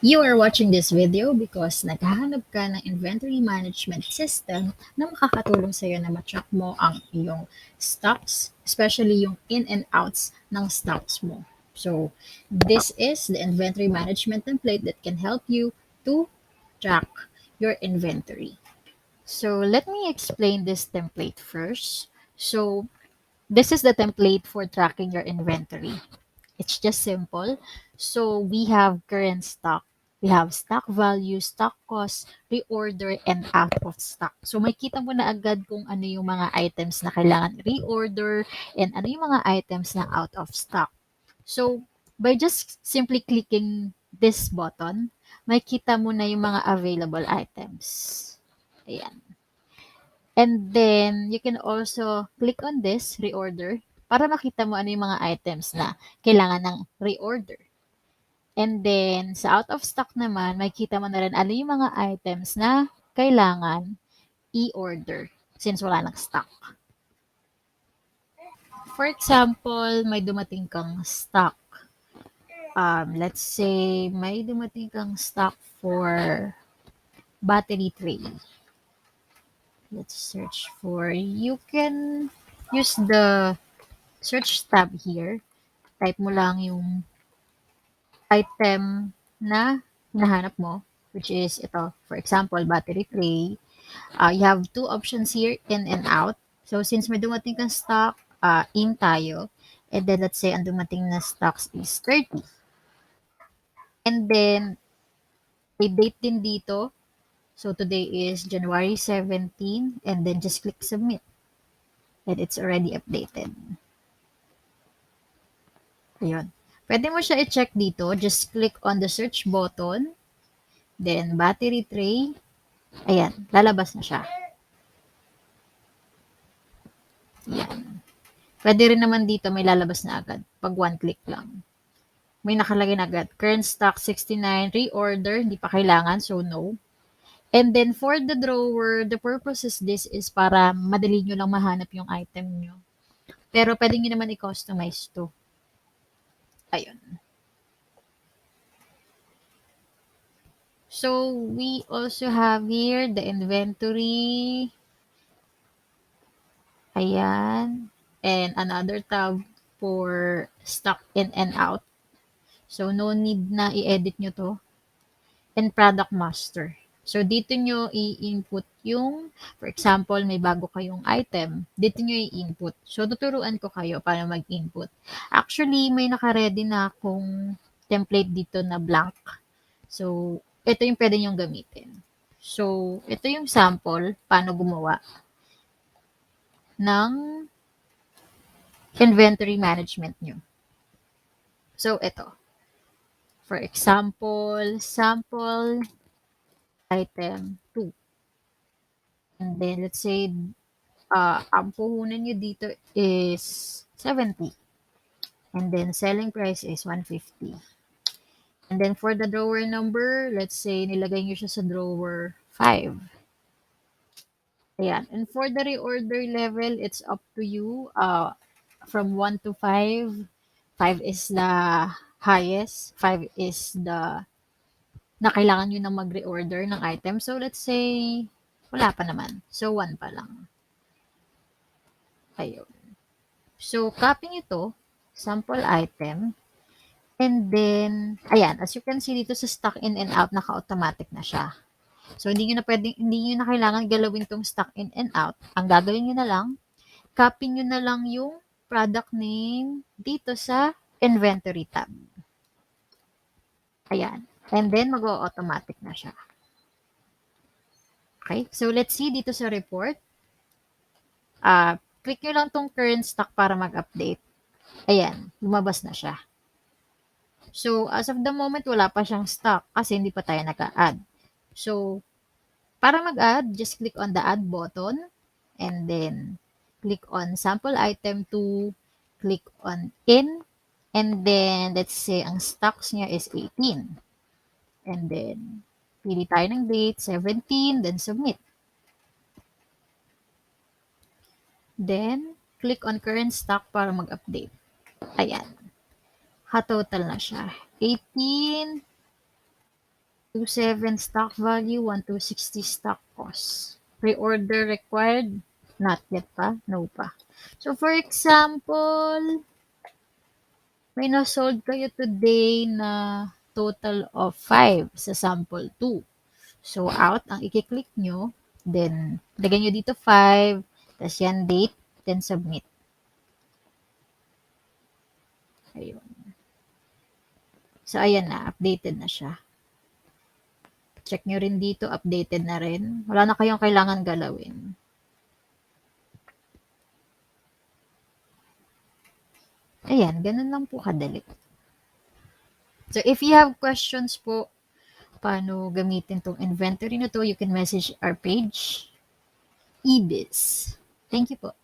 You are watching this video because naghahanap ka ng inventory management system na makakatulong sa'yo na ma-track mo ang iyong stocks, especially yung in and outs ng stocks mo. So, this is the inventory management template that can help you to track your inventory. So, let me explain this template first. So, this is the template for tracking your inventory. It's just simple. So we have current stock. We have stock value, stock cost, reorder, and out of stock. So makita mo na agad kung ano yung mga items na kailangan reorder and ano yung mga items na out of stock. So by just simply clicking this button, makita mo na yung mga available items. Ayan. And then, you can also click on this, reorder, para makita mo ano yung mga items na kailangan ng reorder. And then, sa out of stock naman, makikita mo na rin ano yung mga items na kailangan i-order since wala nang stock. For example, may dumating kang stock. Let's say, may dumating kang stock for battery tray. Let's search for, you can use the search tab here. Type mo lang yung item na hinahanap mo, which is ito. For example, battery tray. You have two options here, in and out. So, since may dumating kang stock, in tayo. And then, let's say, ang dumating na stocks is 30. And then, may date din dito. So, today is January 17. And then, just click submit. And it's already updated. Ayun. Pwede mo siya i-check dito. Just click on the search button. Then, battery tray. Ayan, lalabas na siya. Ayan. Pwede rin naman dito may lalabas na agad pag one click lang. May nakalagay na agad. Current stock 69, reorder, hindi pa kailangan, so no. And then for the drawer, the purpose is this is para madali nyo lang mahanap yung item nyo. Pero pwede nyo naman i-customize to. Ayun. So we also have here the inventory. Ayan. And another tab for stock in and out. So, no need na i-edit nyo to. And product master. So, dito nyo i-input yung, for example, may bago kayong item. Dito nyo i-input. So, tuturuan ko kayo para mag-input. Actually, may naka-ready na akong template dito na blank. So, ito yung pwede nyong gamitin. So, ito yung sample paano gumawa ng inventory management nyo. So, ito. For example, sample item 2. And then, let's say, ang puhunan nyo dito is 70. And then, selling price is 150. And then, for the drawer number, let's say, nilagay nyo siya sa drawer 5. Ayan. And for the reorder level, it's up to you. From 1 to 5. 5 is the highest. 5 is the na kailangan nyo na mag-reorder ng item. So, let's say, wala pa naman. So, 1 pa lang. Ayun. So, copy nyo to, sample item, and then, ayan, as you can see dito sa stock in and out, naka-automatic na siya. So, hindi nyo na kailangan galawin tong stock in and out. Ang gagawin nyo na lang, copy nyo na lang yung product name dito sa inventory tab. Ayan. And then, mag-automatic na siya. Okay? So, let's see dito sa report. Click nyo lang tong current stock para mag-update. Ayan, lumabas na siya. So, as of the moment, wala pa siyang stock kasi hindi pa tayo nag-add. So, para mag-add, just click on the add button and then click on sample item 2, click on in, and then let's say ang stocks niya is 18. And then, pili tayo ng date, 17, then submit. Then, click on current stock para mag-update. Ayan. Ha-total na siya. 18, 27 stock value, 1260 stock cost. Pre-order required? Not yet pa? No pa. So, for example, may na-sold kayo today na total of 5 sa sample 2. So, out ang i-click nyo. Then, lagyan nyo dito 5. Tapos yan, date. Then, submit. Ayun. So, ayan na. Updated na siya. Check nyo rin dito. Updated na rin. Wala na kayong kailangan galawin. Ayan. Ganun lang po kadali. So, if you have questions po, paano gamitin tong inventory na to, you can message our page, eBiz. Thank you po.